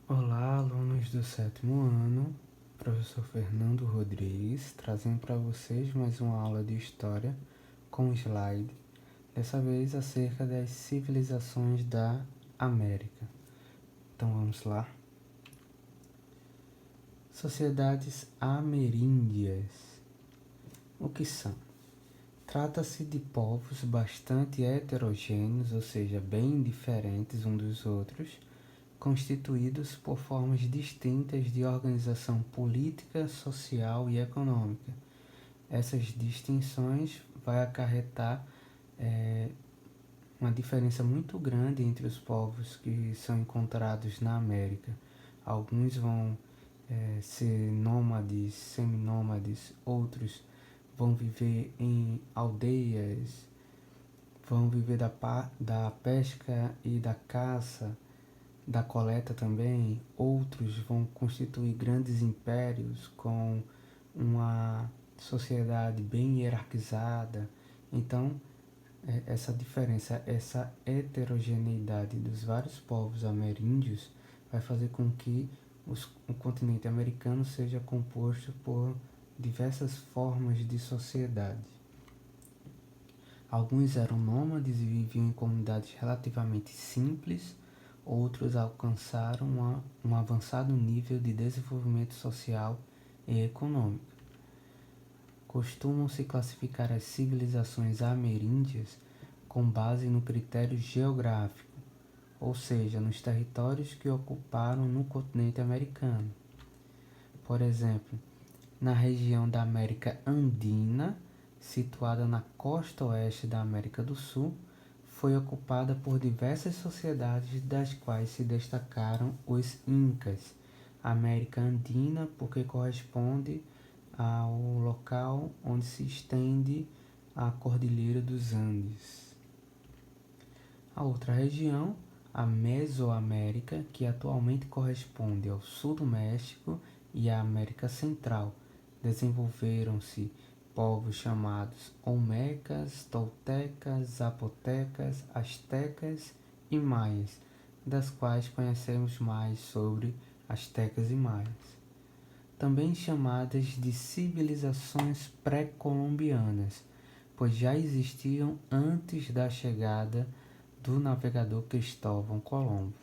Olá, alunos do sétimo ano, professor Fernando Rodrigues, trazendo para vocês mais uma aula de História com slide, dessa vez acerca das civilizações da América. Então vamos lá. Sociedades ameríndias. O que são? Trata-se de povos bastante heterogêneos, ou seja, bem diferentes uns dos outros, constituídos por formas distintas de organização política, social e econômica. Essas distinções vai acarretar uma diferença muito grande entre os povos que são encontrados na América. Alguns vão ser nômades, seminômades, outros vão viver em aldeias, vão viver da pesca e da caça, da coleta também. Outros vão constituir grandes impérios com uma sociedade bem hierarquizada. Então, essa diferença, essa heterogeneidade dos vários povos ameríndios vai fazer com que o continente americano seja composto por diversas formas de sociedade. Alguns eram nômades e viviam em comunidades relativamente simples, outros alcançaram um avançado nível de desenvolvimento social e econômico. Costumam-se classificar as civilizações ameríndias com base no critério geográfico, ou seja, nos territórios que ocuparam no continente americano. Por exemplo, na região da América Andina, situada na costa oeste da América do Sul, foi ocupada por diversas sociedades, das quais se destacaram os Incas. América Andina, porque corresponde ao local onde se estende a Cordilheira dos Andes. A outra região, a Mesoamérica, que atualmente corresponde ao sul do México e à América Central. Desenvolveram-se povos chamados Olmecas, Toltecas, Zapotecas, Astecas e Maias, das quais conhecemos mais sobre Astecas e Maias. Também chamadas de civilizações pré-colombianas, pois já existiam antes da chegada do navegador Cristóvão Colombo.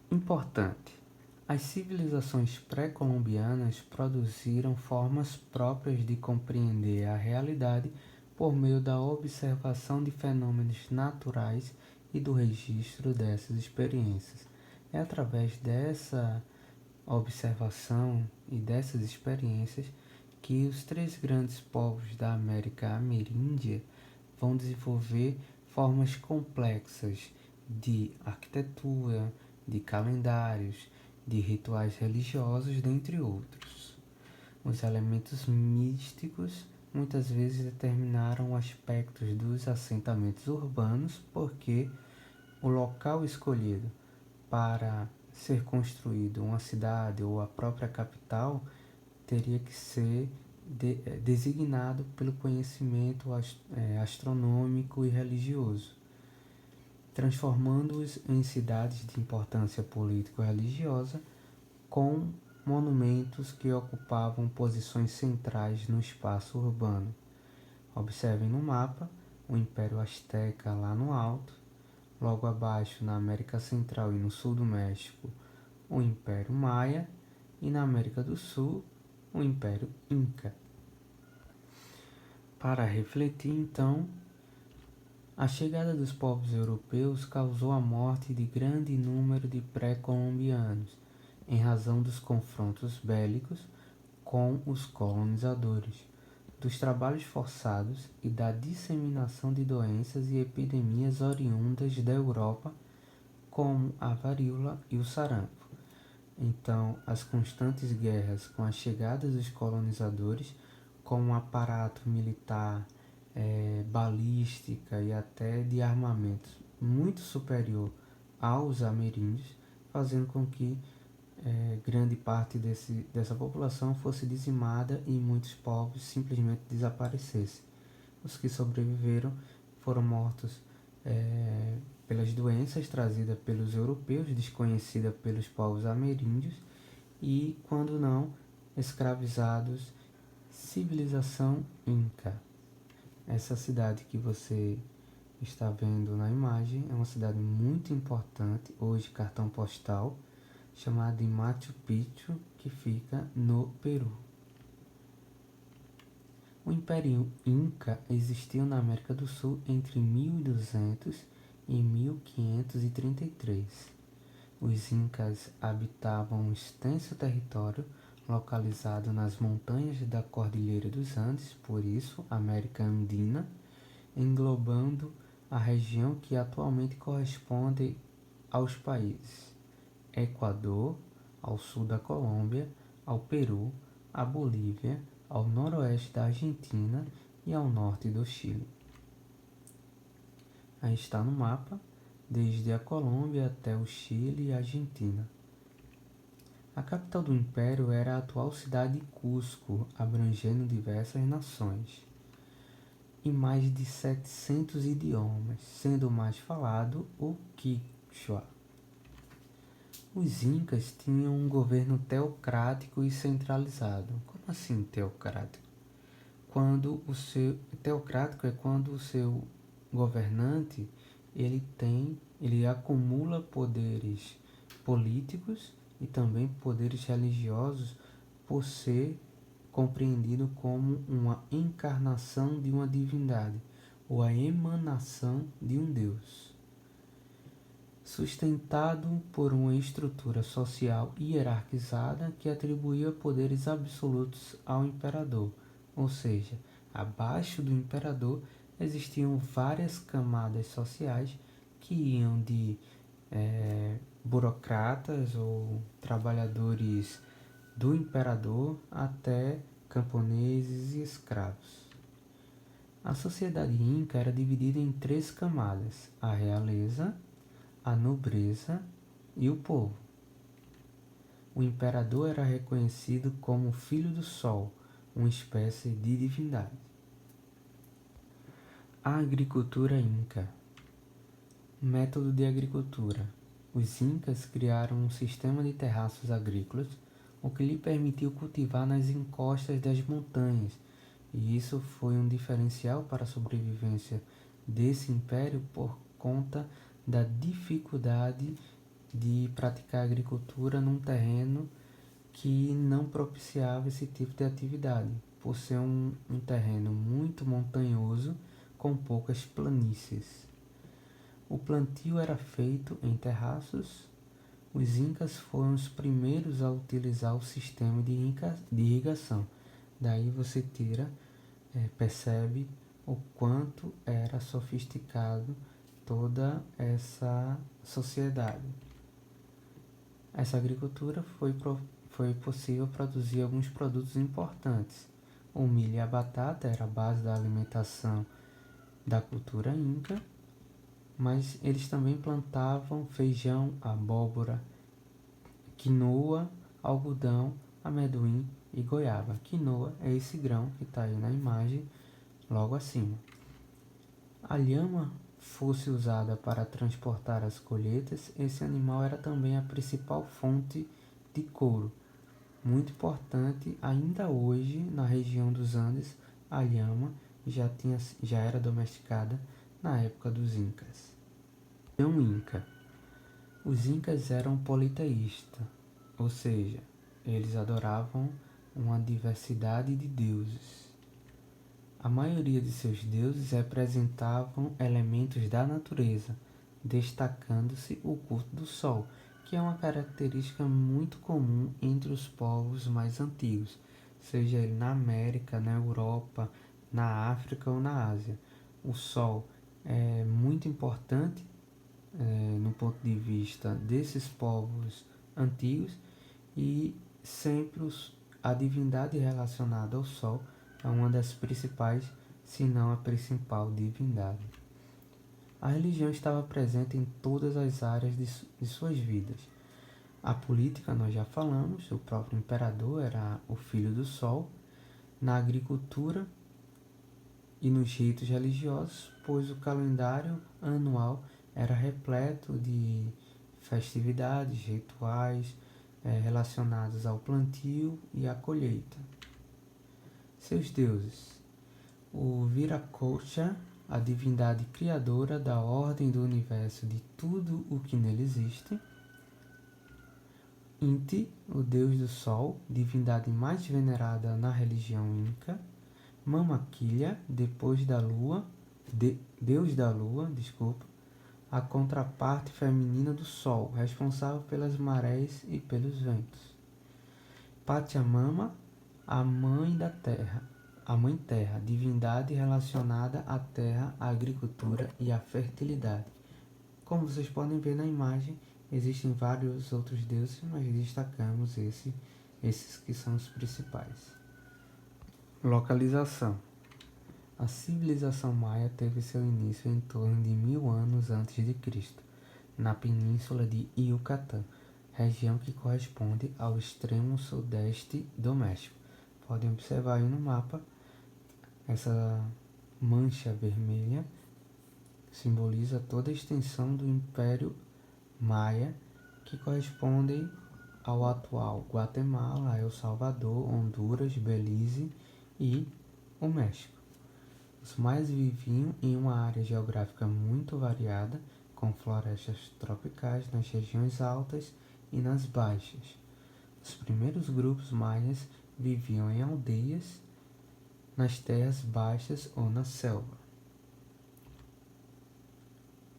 Importante: as civilizações pré-colombianas produziram formas próprias de compreender a realidade por meio da observação de fenômenos naturais e do registro dessas experiências. É através dessa observação e dessas experiências que os três grandes povos da América Ameríndia vão desenvolver formas complexas de arquitetura, de calendários, de rituais religiosos, dentre outros. Os elementos místicos muitas vezes determinaram aspectos dos assentamentos urbanos, porque o local escolhido para ser construído uma cidade ou a própria capital teria que ser designado pelo conhecimento astronômico e religioso, transformando-os em cidades de importância político-religiosa com monumentos que ocupavam posições centrais no espaço urbano. Observem no mapa o Império Azteca lá no alto, logo abaixo na América Central e no sul do México o Império Maia e na América do Sul o Império Inca. Para refletir, então, a chegada dos povos europeus causou a morte de grande número de pré-colombianos, em razão dos confrontos bélicos com os colonizadores, dos trabalhos forçados e da disseminação de doenças e epidemias oriundas da Europa, como a varíola e o sarampo. Então, as constantes guerras com a chegada dos colonizadores, com um aparato militar, balística e até de armamento muito superior aos ameríndios, fazendo com que grande parte dessa população fosse dizimada e muitos povos simplesmente desaparecessem. Os que sobreviveram foram mortos pelas doenças trazidas pelos europeus, desconhecidas pelos povos ameríndios e, quando não, escravizados. Civilização Inca. Essa cidade que você está vendo na imagem é uma cidade muito importante, hoje cartão postal, chamada de Machu Picchu, que fica no Peru. O Império Inca existiu na América do Sul entre 1200 e 1533. Os Incas habitavam um extenso território localizado nas montanhas da Cordilheira dos Andes, por isso América Andina, englobando a região que atualmente corresponde aos países Equador, ao sul da Colômbia, ao Peru, à Bolívia, ao noroeste da Argentina e ao norte do Chile. Aí está no mapa, desde a Colômbia até o Chile e a Argentina. A capital do império era a atual cidade de Cusco, abrangendo diversas nações e mais de 700 idiomas, sendo o mais falado o Quichua. Os Incas tinham um governo teocrático e centralizado. Como assim teocrático? Teocrático é quando o seu governante ele acumula poderes políticos e também poderes religiosos por ser compreendido como uma encarnação de uma divindade ou a emanação de um Deus. Sustentado por uma estrutura social hierarquizada que atribuía poderes absolutos ao imperador, ou seja, abaixo do imperador existiam várias camadas sociais que iam de burocratas ou trabalhadores do imperador até camponeses e escravos. A sociedade inca era dividida em 3 camadas: a realeza, a nobreza e o povo. O imperador era reconhecido como filho do sol, uma espécie de divindade. A agricultura inca. Método de agricultura. Os incas criaram um sistema de terraços agrícolas, o que lhe permitiu cultivar nas encostas das montanhas, e isso foi um diferencial para a sobrevivência desse império por conta da dificuldade de praticar agricultura num terreno que não propiciava esse tipo de atividade, por ser um terreno muito montanhoso com poucas planícies. O plantio era feito em terraços. Os incas foram os primeiros a utilizar o sistema de irrigação. Daí você percebe o quanto era sofisticado toda essa sociedade. Essa agricultura foi possível produzir alguns produtos importantes. O milho e a batata era a base da alimentação da cultura inca, mas eles também plantavam feijão, abóbora, quinoa, algodão, amendoim e goiaba. Quinoa é esse grão que está aí na imagem, logo acima. A lhama fosse usada para transportar as colheitas, esse animal era também a principal fonte de couro. Muito importante, ainda hoje, na região dos Andes, a lhama já era domesticada na época dos Incas. Inca. Os Incas eram politeístas, ou seja, eles adoravam uma diversidade de deuses. A maioria de seus deuses representavam elementos da natureza, destacando-se o culto do sol, que é uma característica muito comum entre os povos mais antigos, seja ele na América, na Europa, na África ou na Ásia. O sol é muito importante no ponto de vista desses povos antigos e sempre a divindade relacionada ao sol é uma das principais, se não a principal divindade. A religião estava presente em todas as áreas de suas vidas. A política, nós já falamos, o próprio imperador era o filho do sol. Na agricultura e nos ritos religiosos, pois o calendário anual era repleto de festividades, rituais relacionados ao plantio e à colheita. Seus deuses: o Viracocha, a divindade criadora da ordem do universo de tudo o que nele existe. Inti, o deus do sol, divindade mais venerada na religião inca. Mamaquilha, deus da lua, a contraparte feminina do sol, responsável pelas marés e pelos ventos. Pachamama, a mãe da terra, a mãe terra, divindade relacionada à terra, à agricultura e à fertilidade. Como vocês podem ver na imagem, existem vários outros deuses, mas destacamos esses que são os principais. Localização. A civilização maia teve seu início em torno de 1000 anos antes de Cristo, na península de Yucatán, região que corresponde ao extremo sudeste do México. Podem observar aí no mapa, essa mancha vermelha simboliza toda a extensão do Império Maia, que corresponde ao atual Guatemala, El Salvador, Honduras, Belize e o México. Os maias viviam em uma área geográfica muito variada, com florestas tropicais nas regiões altas e nas baixas. Os primeiros grupos maias viviam em aldeias, nas terras baixas ou na selva.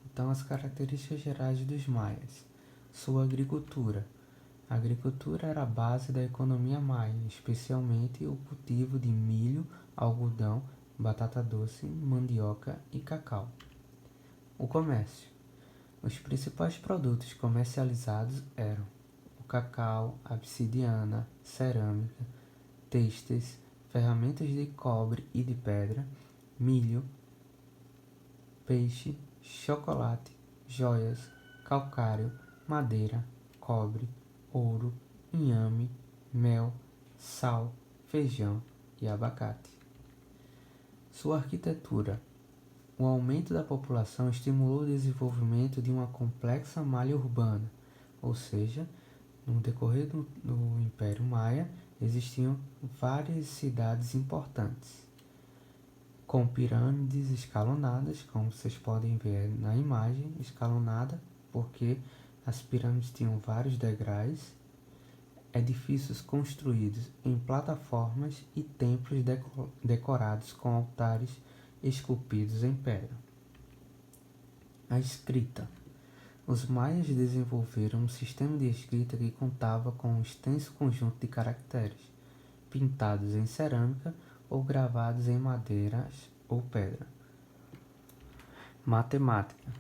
Então, as características gerais dos maias. Sua agricultura. A agricultura era a base da economia maia, especialmente o cultivo de milho, algodão, batata doce, mandioca e cacau. O comércio. Os principais produtos comercializados eram o cacau, a obsidiana, cerâmica, têxteis, ferramentas de cobre e de pedra, milho, peixe, chocolate, joias, calcário, madeira, cobre, ouro, inhame, mel, sal, feijão e abacate. Sua arquitetura. O aumento da população estimulou o desenvolvimento de uma complexa malha urbana, ou seja, no decorrer do Império Maia existiam várias cidades importantes, com pirâmides escalonadas, como vocês podem ver na imagem, escalonada, porque as pirâmides tinham vários degraus, edifícios construídos em plataformas e templos decorados com altares esculpidos em pedra. A escrita. Os maias desenvolveram um sistema de escrita que contava com um extenso conjunto de caracteres, pintados em cerâmica ou gravados em madeiras ou pedra. Matemática.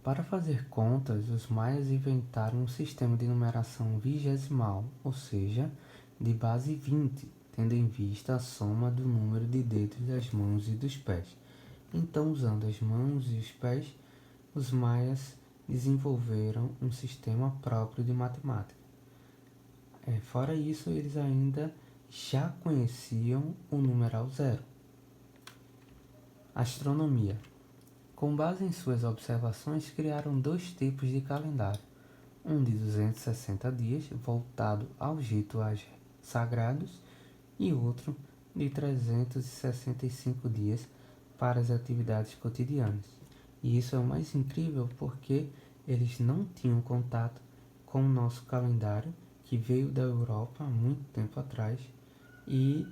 Para fazer contas, os maias inventaram um sistema de numeração vigesimal, ou seja, de base 20, tendo em vista a soma do número de dedos das mãos e dos pés. Então, usando as mãos e os pés, os maias desenvolveram um sistema próprio de matemática. Fora isso, eles ainda já conheciam o numeral zero. Astronomia. Com base em suas observações, criaram 2 tipos de calendário, um de 260 dias, voltado aos rituais sagrados, e outro de 365 dias para as atividades cotidianas. E isso é o mais incrível porque eles não tinham contato com o nosso calendário, que veio da Europa há muito tempo atrás, e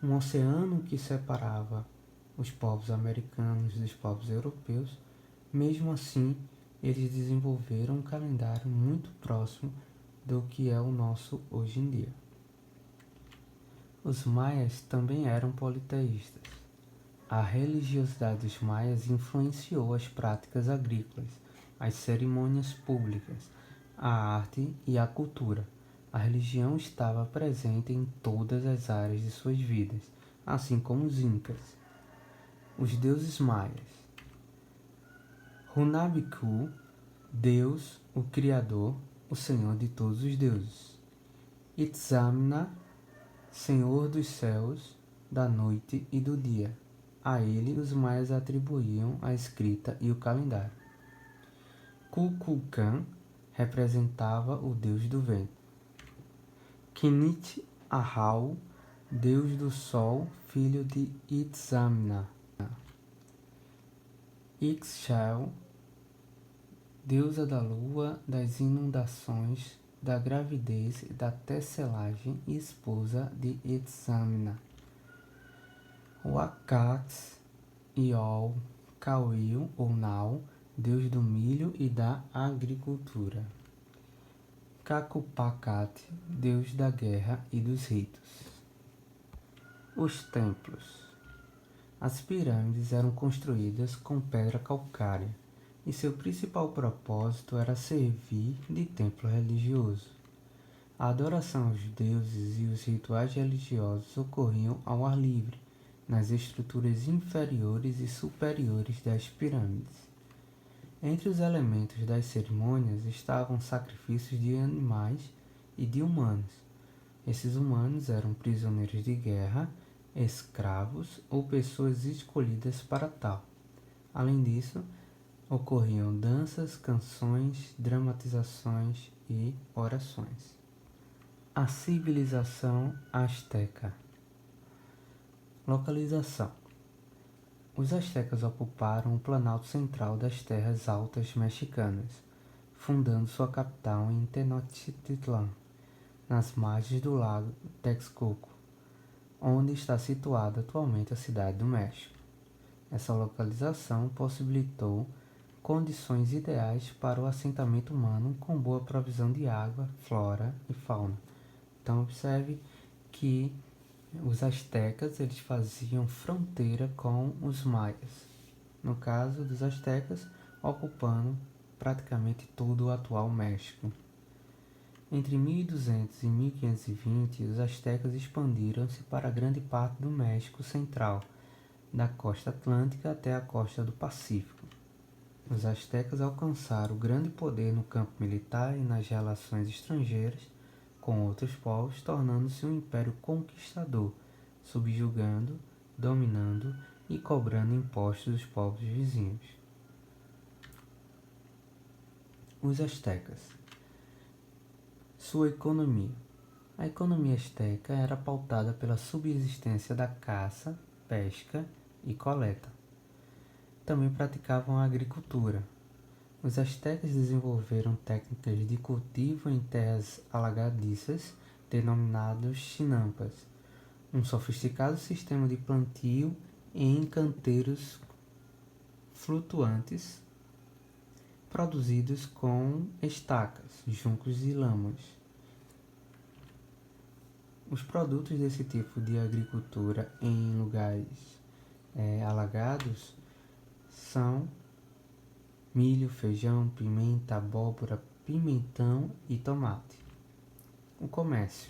um oceano que separava os povos americanos dos povos europeus. Mesmo assim, eles desenvolveram um calendário muito próximo do que é o nosso hoje em dia. Os maias também eram politeístas. A religiosidade dos maias influenciou as práticas agrícolas, as cerimônias públicas, a arte e a cultura. A religião estava presente em todas as áreas de suas vidas, assim como os incas. Os deuses maias. Hunabku, Deus, o Criador, o Senhor de todos os deuses. Itzamna, Senhor dos céus, da noite e do dia. A ele os maias atribuíam a escrita e o calendário. Kukulkan representava o deus do vento. Kinit Ahau, deus do sol, filho de Itzamna. Ixchel, deusa da lua, das inundações, da gravidez e da tecelagem e esposa de Itzamna. Wakax, Iol, Cauil ou Nau, deus do milho e da agricultura. Kakupakat, deus da guerra e dos ritos. Os templos. As pirâmides eram construídas com pedra calcária e seu principal propósito era servir de templo religioso. A adoração aos deuses e os rituais religiosos ocorriam ao ar livre, nas estruturas inferiores e superiores das pirâmides. Entre os elementos das cerimônias estavam sacrifícios de animais e de humanos. Esses humanos eram prisioneiros de guerra, escravos ou pessoas escolhidas para tal. Além disso, ocorriam danças, canções, dramatizações e orações. A civilização asteca. Localização. Os astecas ocuparam o planalto central das terras altas mexicanas, fundando sua capital em Tenochtitlan, nas margens do lago Texcoco, onde está situada atualmente a cidade do México. Essa localização possibilitou condições ideais para o assentamento humano com boa provisão de água, flora e fauna. Então observe que os astecas eles faziam fronteira com os maias, no caso dos astecas ocupando praticamente todo o atual México. Entre 1200 e 1520, os astecas expandiram-se para grande parte do México central, da costa atlântica até a costa do Pacífico. Os astecas alcançaram grande poder no campo militar e nas relações estrangeiras com outros povos, tornando-se um império conquistador, subjugando, dominando e cobrando impostos dos povos vizinhos. Os astecas. Sua economia. A economia asteca era pautada pela subsistência da caça, pesca e coleta. Também praticavam a agricultura. Os astecas desenvolveram técnicas de cultivo em terras alagadiças, denominados chinampas, um sofisticado sistema de plantio em canteiros flutuantes, produzidos com estacas, juncos e lâmanas. Os produtos desse tipo de agricultura em lugares alagados são milho, feijão, pimenta, abóbora, pimentão e tomate. O comércio.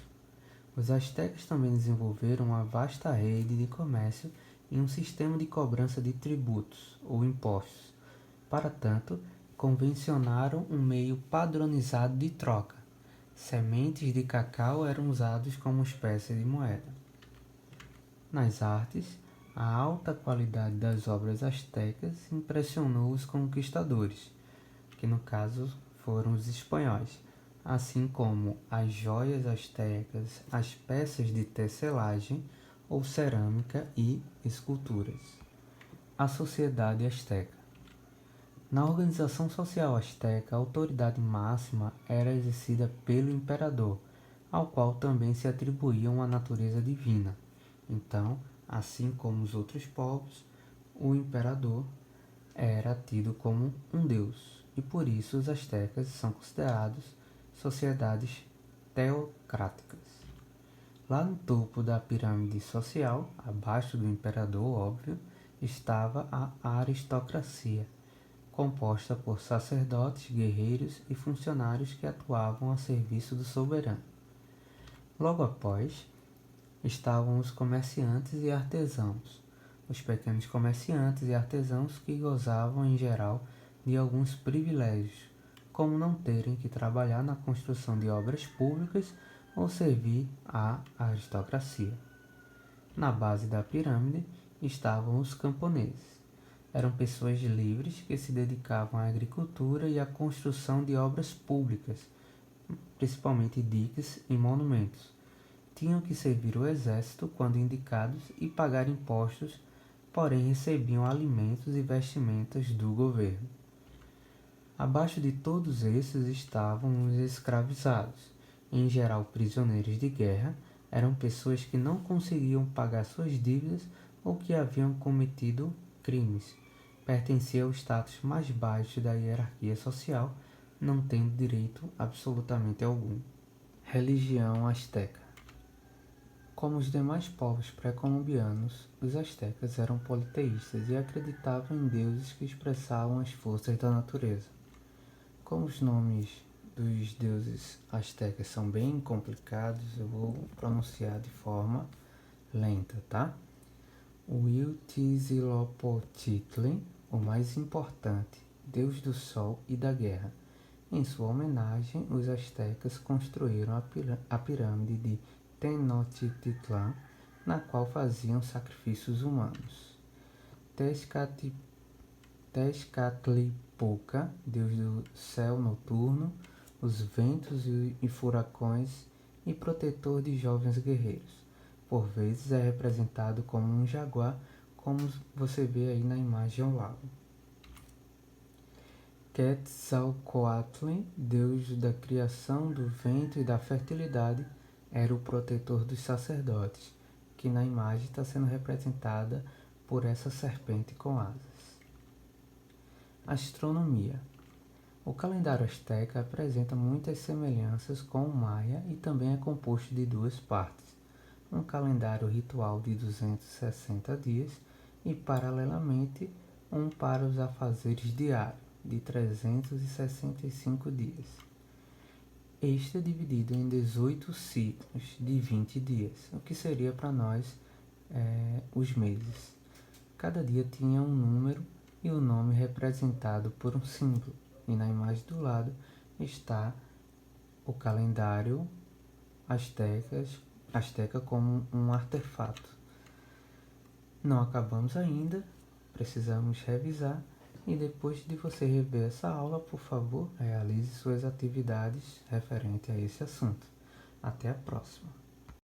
Os astecas também desenvolveram uma vasta rede de comércio e um sistema de cobrança de tributos ou impostos. Para tanto, convencionaram um meio padronizado de troca. Sementes de cacau eram usados como espécie de moeda. Nas artes, a alta qualidade das obras astecas impressionou os conquistadores, que no caso foram os espanhóis, assim como as joias astecas, as peças de tecelagem ou cerâmica e esculturas. A sociedade asteca. Na organização social asteca, a autoridade máxima era exercida pelo imperador, ao qual também se atribuía uma natureza divina. Então, assim como os outros povos, o imperador era tido como um deus, e por isso os astecas são considerados sociedades teocráticas. Lá no topo da pirâmide social, abaixo do imperador, óbvio, estava a aristocracia, composta por sacerdotes, guerreiros e funcionários que atuavam a serviço do soberano. Logo após, estavam os comerciantes e artesãos, os pequenos comerciantes e artesãos que gozavam, em geral, de alguns privilégios, como não terem que trabalhar na construção de obras públicas ou servir à aristocracia. Na base da pirâmide estavam os camponeses. eram pessoas livres que se dedicavam à agricultura e à construção de obras públicas, principalmente diques e monumentos. Tinham que servir o exército quando indicados e pagar impostos, porém recebiam alimentos e vestimentas do governo. Abaixo de todos esses estavam os escravizados, em geral prisioneiros de guerra. Eram pessoas que não conseguiam pagar suas dívidas ou que haviam cometido crimes. Pertenciam ao status mais baixo da hierarquia social, não tendo direito absolutamente algum. Religião asteca. Como os demais povos pré-colombianos, os astecas eram politeístas e acreditavam em deuses que expressavam as forças da natureza. Como os nomes dos deuses astecas são bem complicados, eu vou pronunciar de forma lenta, tá? Huitzilopochtli, o mais importante, deus do sol e da guerra. Em sua homenagem, os astecas construíram a pirâmide de Tenochtitlan, na qual faziam sacrifícios humanos. Tezcatlipoca, deus do céu noturno, os ventos e furacões e protetor de jovens guerreiros. Por vezes é representado como um jaguar, como você vê aí na imagem ao lado. Quetzalcoatl, deus da criação, do vento e da fertilidade, era o protetor dos sacerdotes, que na imagem está sendo representada por essa serpente com asas. Astronomia. O calendário asteca apresenta muitas semelhanças com o maia e também é composto de duas partes: um calendário ritual de 260 dias e, paralelamente, um para os afazeres diários, de 365 dias. Este é dividido em 18 ciclos de 20 dias, o que seria para nós os meses. Cada dia tinha um número e o nome representado por um símbolo, e na imagem do lado está o calendário asteca como um artefato. Não acabamos ainda, precisamos revisar, e depois de você rever essa aula, por favor, realize suas atividades referentes a esse assunto. Até a próxima!